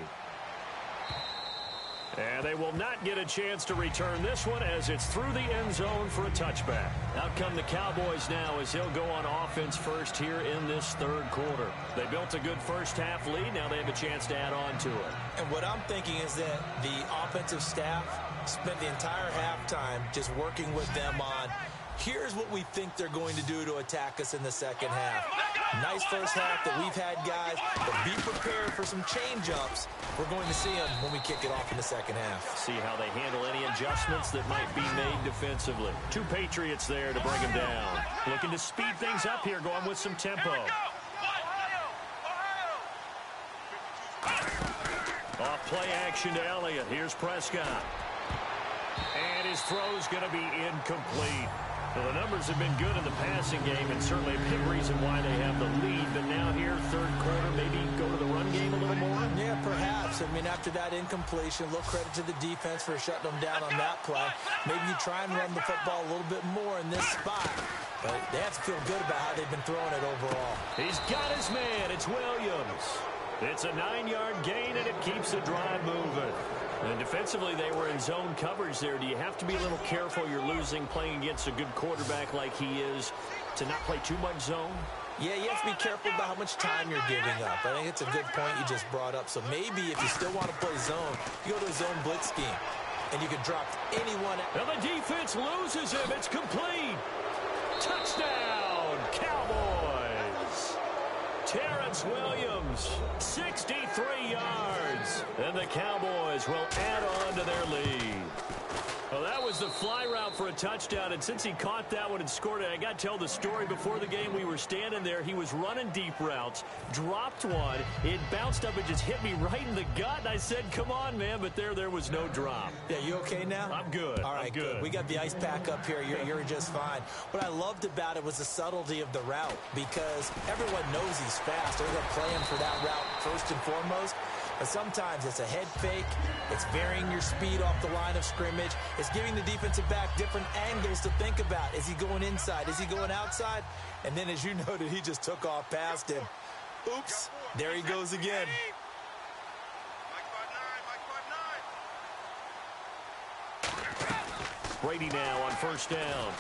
And they will not get a chance to return this one as it's through the end zone for a touchback. Out come the Cowboys now as they'll go on offense first here in this third quarter. They built a good first half lead. Now they have a chance to add on to it. And what I'm thinking is that the offensive staff spent the entire halftime just working with them on here's what we think they're going to do to attack us in the second half. Nice first half that we've had, guys, but be prepared for some change-ups. We're going to see them when we kick it off in the second half. See how they handle any adjustments that might be made defensively. Two Patriots there to bring them down. Looking to speed things up here, going with some tempo. Off play action to Elliott. Here's Prescott. And his throw's going to be incomplete. Well, the numbers have been good in the passing game and certainly a big reason why they have the lead. But now here, third quarter, maybe go to the run game a little more? Yeah, perhaps. I mean, after that incompletion, a little credit to the defense for shutting them down on that play. Maybe you try and run the football a little bit more in this spot. But they have to feel good about how they've been throwing it overall. He's got his man. It's Williams. It's a 9-yard gain, and it keeps the drive moving. And defensively, they were in zone coverage there. Do you have to be a little careful? You're losing playing against a good quarterback like he is to not play too much zone? Yeah, you have to be careful about how much time you're giving up. I think it's a good point you just brought up. So maybe if you still want to play zone, you go to a zone blitz scheme, and you can drop anyone. And the defense loses him. It's complete. Touchdown, Cowboys. Terrence Williams, 63 yards. And the Cowboys will add on to their lead. Well, that was the fly route for a touchdown, and since he caught that one and scored it, I got to tell the story. Before the game, we were standing there. He was running deep routes, dropped one. It bounced up and just hit me right in the gut, and I said, come on, man, but there was no drop. Yeah, you okay now? I'm good. All right, I'm good. We got the ice pack up here. You're just fine. What I loved about it was the subtlety of the route because everyone knows he's fast. They're playing for that route first and foremost. But sometimes it's a head fake. It's varying your speed off the line of scrimmage. It's giving the defensive back different angles to think about. Is he going inside? Is he going outside? And then, as you noted, he just took off past him. Oops. There he goes again. Brady now on first down.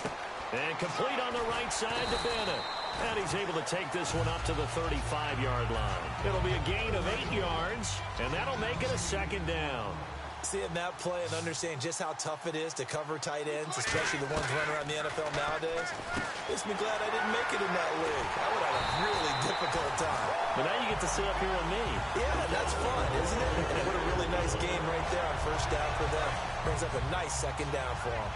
And complete on the right side to Bennett. And he's able to take this one up to the 35-yard line. It'll be a gain of 8 yards, and that'll make it a second down. Seeing that play and understand just how tough it is to cover tight ends, especially the ones running around the NFL nowadays, makes me glad I didn't make it in that league. I would have a really difficult time. But now you get to sit up here with me. Yeah, that's fun, isn't it? And what a really nice game right there on first down for them. Brings up a nice second down for them.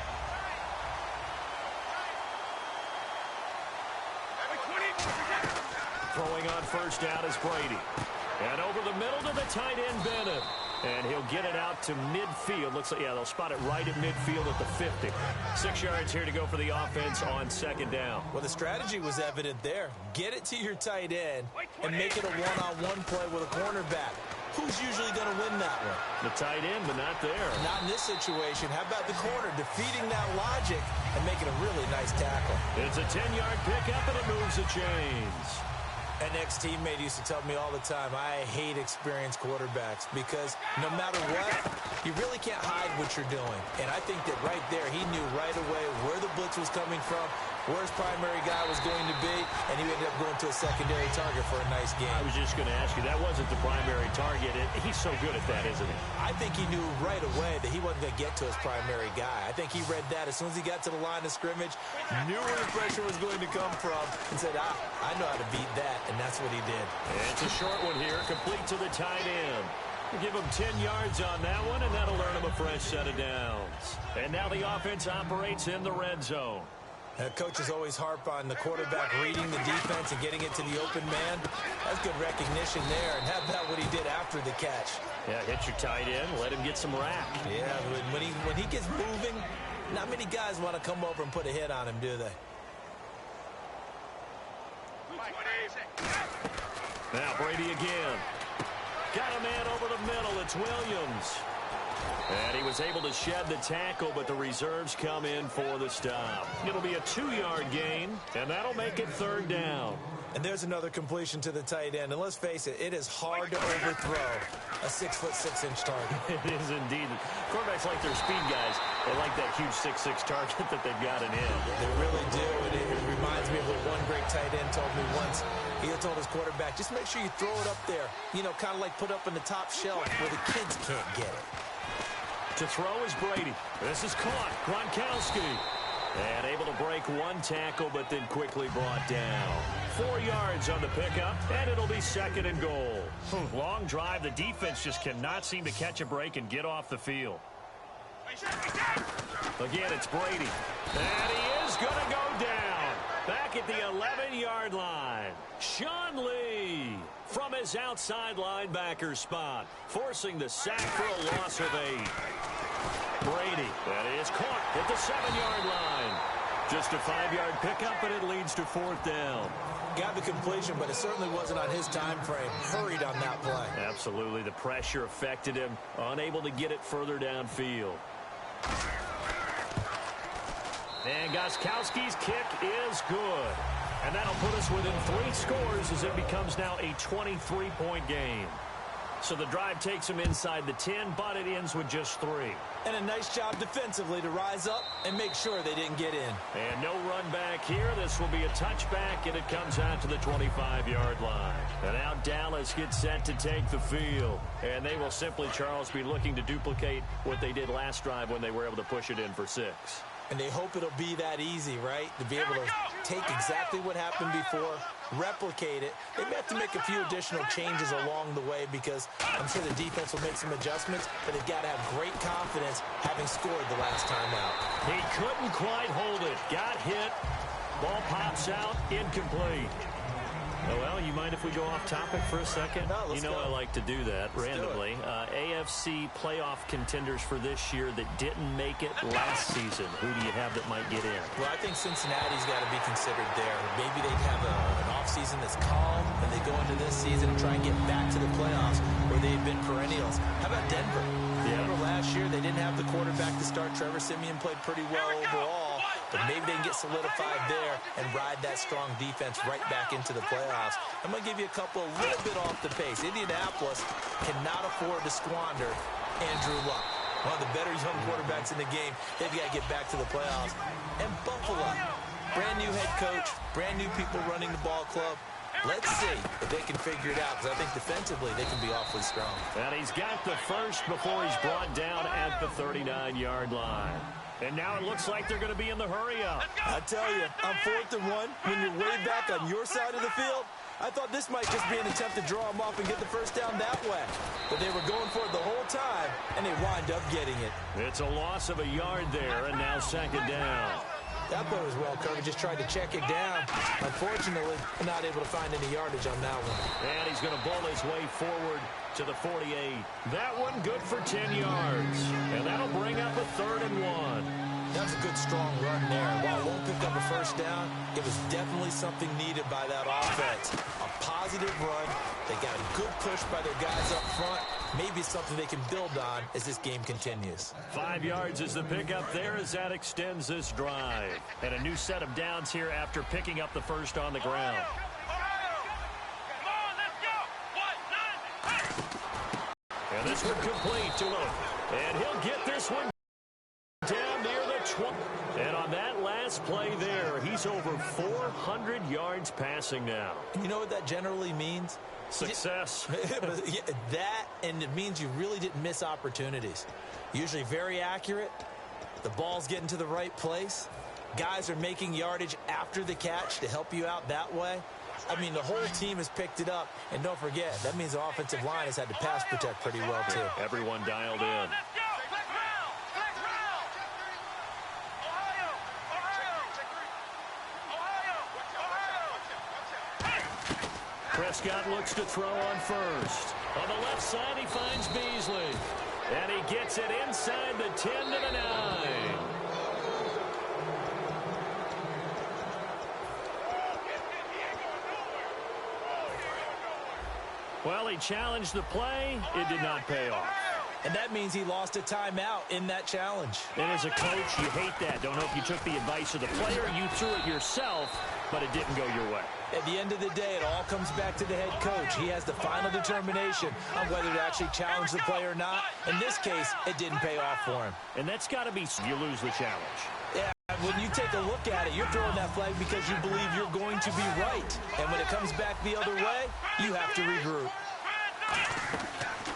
Throwing on first down is Brady. And over the middle to the tight end, Bennett. And he'll get it out to midfield. Looks like, yeah, they'll spot it right at midfield at the 50. 6 yards here to go for the offense on second down. Well, the strategy was evident there. Get it to your tight end and make it a one-on-one play with a cornerback. Who's usually going to win that one? The tight end, but not there. Not in this situation. How about the corner defeating that logic and making a really nice tackle? It's a 10-yard pickup, and it moves the chains. An ex-teammate used to tell me all the time, I hate experienced quarterbacks because no matter what, you really can't hide what you're doing. And I think that right there, he knew right away where the blitz was coming from, where his primary guy was going to be, and he ended up going to a secondary target for a nice game. I was just going to ask you, that wasn't the primary target. He's so good at that, isn't he? I think he knew right away that he wasn't going to get to his primary guy. I think he read that as soon as he got to the line of scrimmage, knew where the pressure was going to come from, and said, I know how to beat that, and that's what he did. And it's a short one here, complete to the tight end. We'll give him 10 yards on that one, and that'll earn him a fresh set of downs. And now the offense operates in the red zone. Coaches always harp on the quarterback reading the defense and getting it to the open man. That's good recognition there. And how about what he did after the catch? Yeah, hit your tight end, let him get some rack. Yeah, when he gets moving, not many guys want to come over and put a hit on him, do they? Now Brady again. Got a man over the middle. It's Williams. And he was able to shed the tackle, but the reserves come in for the stop. It'll be a 2-yard gain, and that'll make it 3rd down. And there's another completion to the tight end. And let's face it, it is hard to overthrow a 6'6" target. It is indeed. Quarterbacks like their speed guys. They like that huge 6'6" target that they've got in him. They really do. And it reminds me of what one great tight end told me once. He had told his quarterback, just make sure you throw it up there. You know, kind of like put up in the top shelf where the kids can't get it. To throw is Brady. This is caught. Gronkowski. And able to break one tackle, but then quickly brought down. 4 yards on the pickup, and it'll be 2nd and goal. Long drive. The defense just cannot seem to catch a break and get off the field. Again, it's Brady. And he is going to go down. Back at the 11-yard line. Sean Lee from his outside linebacker spot, forcing the sack for a loss of 8. Brady, that is caught at the 7-yard line. Just a 5-yard pickup, and it leads to 4th down. Got the completion, but it certainly wasn't on his time frame. Hurried on that play. Absolutely. The pressure affected him. Unable to get it further downfield. And Gostkowski's kick is good. And that'll put us within 3 scores as it becomes now a 23-point game. So the drive takes him inside the 10, but it ends with just 3. And a nice job defensively to rise up and make sure they didn't get in. And no run back here. This will be a touchback, and it comes out to the 25-yard line. And now Dallas gets set to take the field. And they will simply, Charles, be looking to duplicate what they did last drive when they were able to push it in for 6. And they hope it'll be that easy, right? To be able to take exactly what happened before, replicate it. They may have to make a few additional changes along the way because I'm sure the defense will make some adjustments, but they've got to have great confidence having scored the last time out. He couldn't quite hold it. Got hit. Ball pops out. Incomplete. Oh, well, you mind if we go off topic for a second? No, let's go. I like to do that randomly. AFC playoff contenders for this year that didn't make it last season. Who do you have that might get in? Well, I think Cincinnati's got to be considered there. Maybe they'd have an offseason that's calm, and they go into this season and try and get back to the playoffs where they've been perennials. How about Denver? Yeah. Remember last year they didn't have the quarterback to start. Trevor Siemian played pretty well overall. But maybe they can get solidified there and ride that strong defense right back into the playoffs. I'm going to give you a couple a little bit off the pace. Indianapolis cannot afford to squander Andrew Luck. One of the better young quarterbacks in the game. They've got to get back to the playoffs. And Buffalo, brand new head coach, brand new people running the ball club. Let's see if they can figure it out, because I think defensively they can be awfully strong. And he's got the first before he's brought down at the 39-yard line. And now it looks like they're going to be in the hurry-up. I tell you, on 4th and 1, when you're way back on your side of the field, I thought this might just be an attempt to draw them off and get the first down that way. But they were going for it the whole time, and they wind up getting it. It's a loss of a yard there, and now 2nd down. That play was well covered. Just tried to check it down. Unfortunately, not able to find any yardage on that one. And he's going to bowl his way forward to the 48. That one good for 10 yards. And that'll bring up a 3rd and 1. That was a good, strong run there. While it won't pick up a first down, it was definitely something needed by that offense. A positive run. They got a good push by their guys up front. Maybe it's something they can build on as this game continues. 5 yards is the pickup there as that extends this drive. And a new set of downs here after picking up the first on the ground. And this one complete to him. And he'll get this one down near the 20. And on that last play there, he's over 400 yards passing now. You know what that generally means? Success. That, and it means you really didn't miss opportunities. Usually very accurate. The ball's getting to the right place. Guys are making yardage after the catch to help you out that way. I mean, the whole team has picked it up. And don't forget, that means the offensive line has had to pass protect pretty well, too. Everyone dialed in. Prescott looks to throw on first. On the left side, he finds Beasley. And he gets it inside the 10 to the 9. Well, he challenged the play. It did not pay off. And that means he lost a timeout in that challenge. And as a coach, you hate that. Don't know if you took the advice of the player, you threw it yourself, but it didn't go your way. At the end of the day, it all comes back to the head coach. He has the final determination on whether to actually challenge the play or not. In this case, it didn't pay off for him. And that's got to be you lose the challenge. Yeah, when you take a look at it, you're throwing that flag because you believe you're going to be right. And when it comes back the other way, you have to regroup.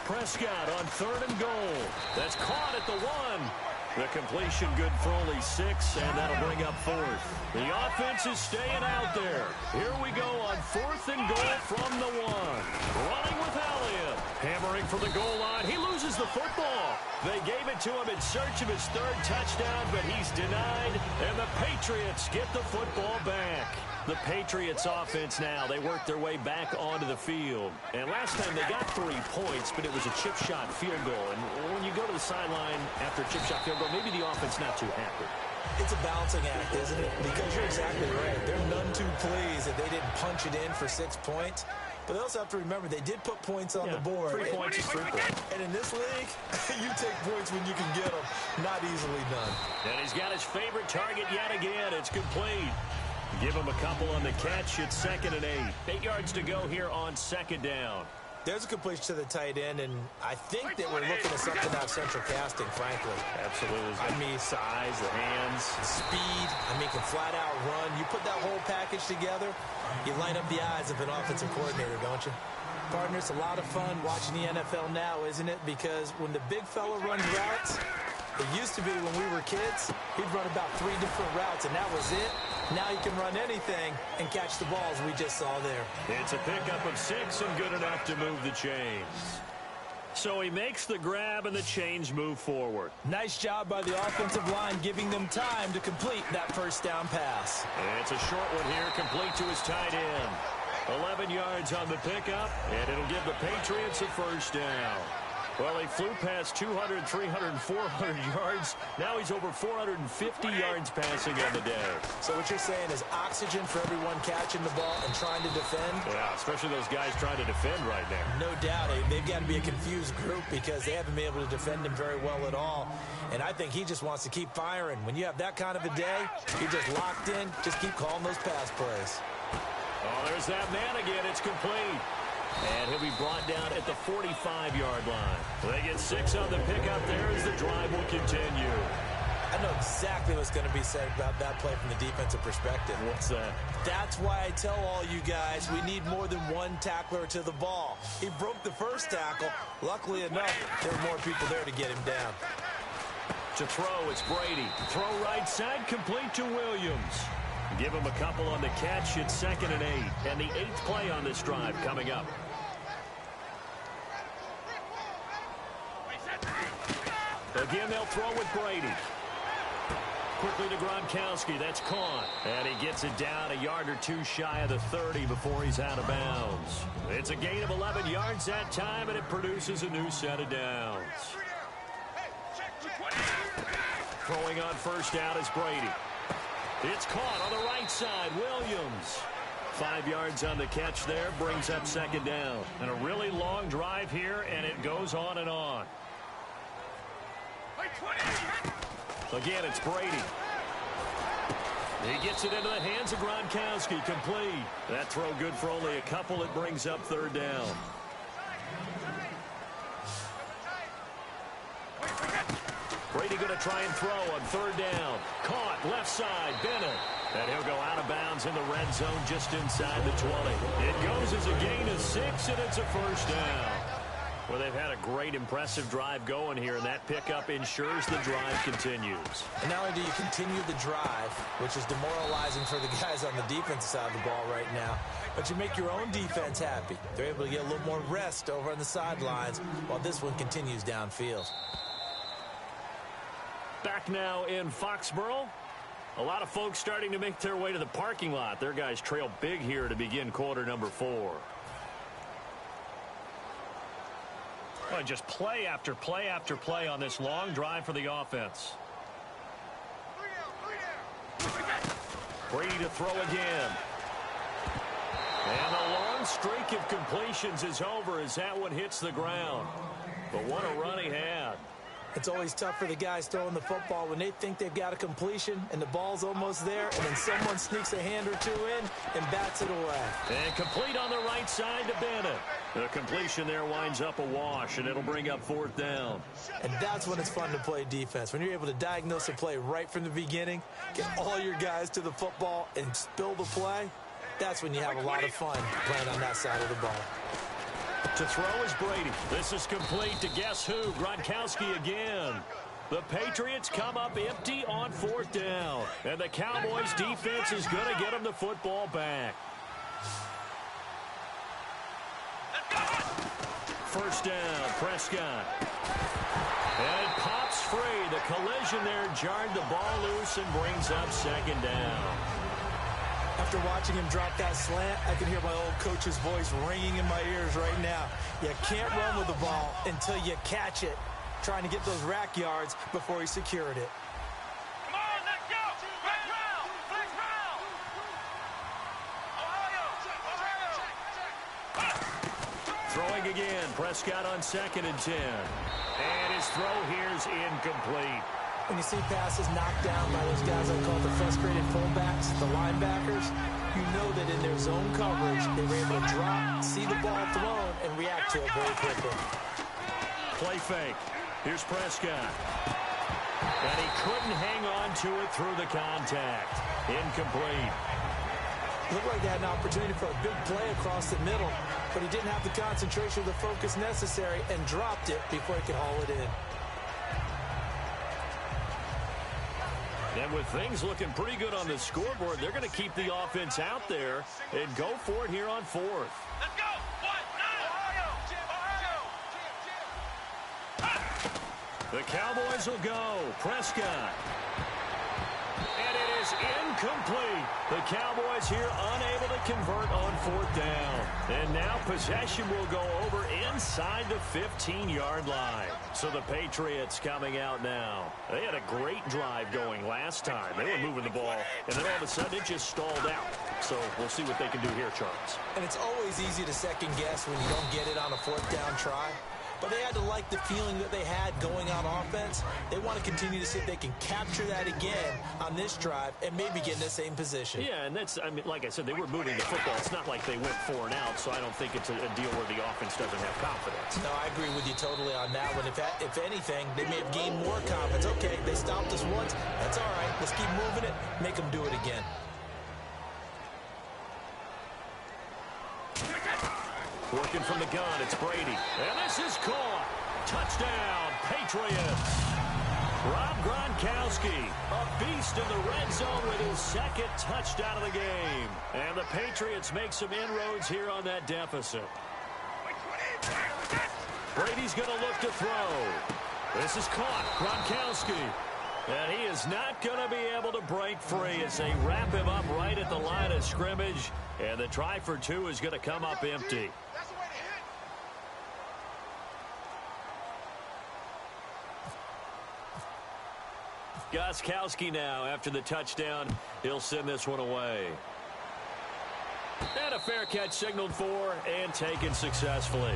Prescott on 3rd and goal. That's caught at the 1. The completion good for only 6, and that'll bring up 4th. The offense is staying out there. Here we go on 4th and goal from the 1. Running with Elliott. Hammering for the goal line. He loses the football. They gave it to him in search of his 3rd touchdown, but he's denied, and the Patriots get the football back. The Patriots offense now, they work their way back onto the field. And last time they got 3 points, but it was a chip shot field goal. And when you go to the sideline after a chip shot field goal, maybe the offense not too happy. It's a balancing act, isn't it? Because you're exactly right. They're none too pleased that they didn't punch it in for 6 points. But they also have to remember they did put points on the board. 3 points is 3 points. And in this league, you take points when you can get them. Not easily done. And he's got his favorite target yet again. It's complete. Give him a couple on the catch. It's 2nd and 8. 8 yards to go here on 2nd down. There's a completion to the tight end, and I think that we're looking at something out of central casting, frankly. Absolutely. I mean, size, the hands. Speed. I mean, can flat out run. You put that whole package together, you line up the eyes of an offensive coordinator, don't you? Partner, it's a lot of fun watching the NFL now, isn't it? Because when the big fella runs routes, it used to be when we were kids, he'd run about 3 different routes, and that was it. Now he can run anything and catch the balls we just saw there. It's a pickup of 6 and good enough to move the chains. So he makes the grab and the chains move forward. Nice job by the offensive line giving them time to complete that first down pass. And it's a short one here, complete to his tight end. 11 yards on the pickup, and it'll give the Patriots a first down. Well, he flew past 200, 300, 400 yards. Now he's over 450 yards passing on the day. So what you're saying is oxygen for everyone catching the ball and trying to defend? Yeah, especially those guys trying to defend right now. No doubt. They've got to be a confused group because they haven't been able to defend him very well at all. And I think he just wants to keep firing. When you have that kind of a day, you're just locked in. Just keep calling those pass plays. Oh, there's that man again. It's complete. And he'll be brought down at the 45-yard line. They get 6 on the pickup there as the drive will continue. I know exactly what's going to be said about that play from the defensive perspective. What's that? That's why I tell all you guys we need more than one tackler to the ball. He broke the first tackle. Luckily enough, there were more people there to get him down. To throw, it's Brady. Throw right side, complete to Williams. Give him a couple on the catch. It's 2nd and 8. And the 8th play on this drive coming up. Again, they'll throw with Brady. Quickly to Gronkowski. That's caught. And he gets it down a yard or 2 shy of the 30 before he's out of bounds. It's a gain of 11 yards that time, and it produces a new set of downs. Throwing on first down is Brady. It's caught on the right side. Williams. 5 yards on the catch there. Brings up 2nd down. And a really long drive here, and it goes on and on. Again, it's Brady. He gets it into the hands of Gronkowski. Complete. That throw good for only a couple. It brings up 3rd down. Brady going to try and throw on 3rd down. Caught left side. Bennett. And he'll go out of bounds in the red zone just inside the 20. It goes as a gain of 6, and it's a first down. Well, they've had a great, impressive drive going here, and that pickup ensures the drive continues. And not only do you continue the drive, which is demoralizing for the guys on the defensive side of the ball right now, but you make your own defense happy. They're able to get a little more rest over on the sidelines while this one continues downfield. Back now in Foxborough. A lot of folks starting to make their way to the parking lot. Their guys trail big here to begin quarter number 4. Well, just play after play after play on this long drive for the offense. Brady to throw again. And the long streak of completions is over as that one hits the ground. But what a run he had. It's always tough for the guys throwing the football when they think they've got a completion and the ball's almost there, and then someone sneaks a hand or two in and bats it away. And complete on the right side to Bennett. The completion there winds up a wash, and it'll bring up 4th down. And that's when it's fun to play defense. When you're able to diagnose a play right from the beginning, get all your guys to the football, and spill the play, that's when you have a lot of fun playing on that side of the ball. To throw is Brady. This is complete to guess who? Gronkowski again. The Patriots come up empty on 4th down. And the Cowboys defense is going to get them the football back. First down, Prescott. And it pops free. The collision there jarred the ball loose and brings up 2nd down. After watching him drop that slant, I can hear my old coach's voice ringing in my ears right now. You can't run with the ball until you catch it. Trying to get those rack yards before he secured it. Come on, let's go. Flex round. Flex round. Ohio. Throwing again. Prescott on 2nd and 10. And his throw here's incomplete. When you see passes knocked down by those guys I call the frustrated fullbacks, the linebackers, you know that in their zone coverage, they were able to drop, see the ball thrown, and react to it very quickly. Play fake. Here's Prescott. And he couldn't hang on to it through the contact. Incomplete. Looked like they had an opportunity for a big play across the middle, but he didn't have the concentration or the focus necessary and dropped it before he could haul it in. And with things looking pretty good on the scoreboard, they're going to keep the offense out there and go for it here on 4th. Let's go. Ohio. The Cowboys will go. Prescott. And it is incomplete. The Cowboys here unable to convert on 4th down. And now possession will go over inside the 15-yard line. So the Patriots coming out now. They had a great drive going last time. They were moving the ball, and then all of a sudden it just stalled out. So we'll see what they can do here, Charles. And it's always easy to second guess when you don't get it on a 4th down try. But they had to like the feeling that they had going on offense. They want to continue to see if they can capture that again on this drive and maybe get in the same position. Yeah, and that's, I mean, like I said, they were moving the football. It's not like they went 4 and out, so I don't think it's a deal where the offense doesn't have confidence. No, I agree with you totally on that one. If anything, they may have gained more confidence. Okay, they stopped us once. That's all right. Let's keep moving it. Make them do it again. Working from the gun, it's Brady. And this is caught. Touchdown, Patriots. Rob Gronkowski, a beast in the red zone with his 2nd touchdown of the game. And the Patriots make some inroads here on that deficit. Brady's going to look to throw. This is caught. Gronkowski. And he is not going to be able to break free as they wrap him up right at the line of scrimmage. And the try for 2 is going to come up empty. Gronkowski now after the touchdown. He'll send this one away. And a fair catch signaled for and taken successfully.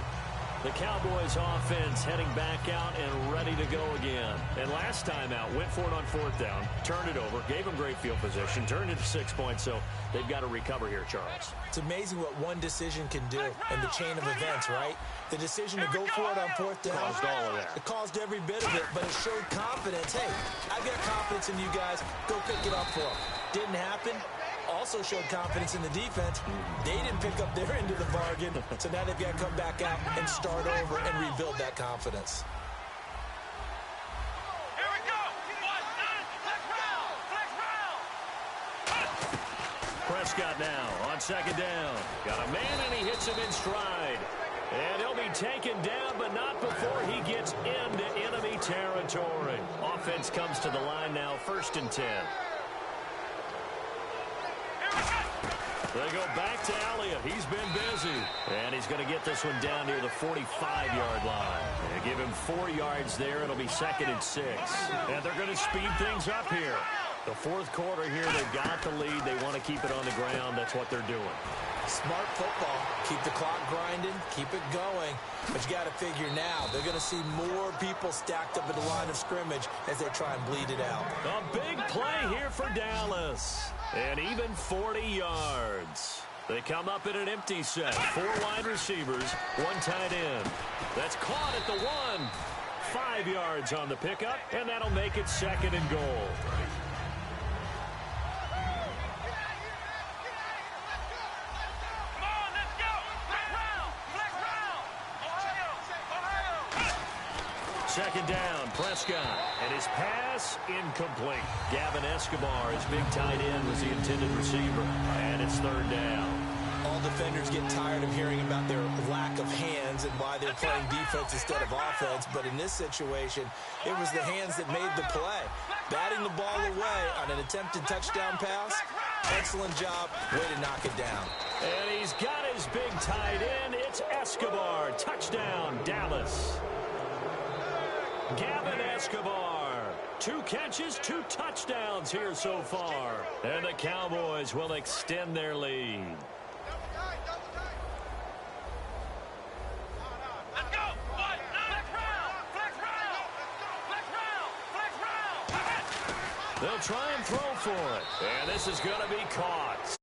The Cowboys offense heading back out and ready to go again. And last time out, went for it on 4th down, turned it over, gave them great field position, turned it to 6 points, so they've got to recover here, Charles. It's amazing what one decision can do in the chain of events, right? The decision to go for it on 4th down. Caused all of that. It caused every bit of it, but it showed confidence. Hey, I've got confidence in you guys. Go pick it up for them. Didn't happen. Also showed confidence in the defense. They didn't pick up their end of the bargain, so now they've got to come back out and start over and rebuild that confidence. Here we go. Flex round. Prescott now on 2nd down. Got a man, and he hits him in stride. And he'll be taken down, but not before he gets into enemy territory. Offense comes to the line now, 1st and 10. They go back to Elliott. He's been busy. And he's going to get this one down near the 45-yard line. They give him 4 yards there. It'll be 2nd and 6. And they're going to speed things up here. The fourth quarter here, they've got the lead. They want to keep it on the ground. That's what they're doing. Smart football. Keep the clock grinding. Keep it going. But you got to figure now, they're going to see more people stacked up at the line of scrimmage as they try and bleed it out. A big play here for Dallas. And even 40 yards. They come up in an empty set. 4 wide receivers, 1 tight end. That's caught at the 1. 5 yards on the pickup, and that'll make it 2nd and goal. Second down, Prescott, and his pass incomplete. Gavin Escobar, his big tight end, was the intended receiver, and it's 3rd down. All defenders get tired of hearing about their lack of hands and why they're playing defense instead of offense, but in this situation, it was the hands that made the play. Batting the ball away on an attempted touchdown pass, excellent job, way to knock it down. And he's got his big tight end. It's Escobar, touchdown, Dallas. Gavin Escobar, 2 catches, 2 touchdowns here so far. And the Cowboys will extend their lead. Let's go. Flex round. They'll try and throw for it. And this is going to be caught.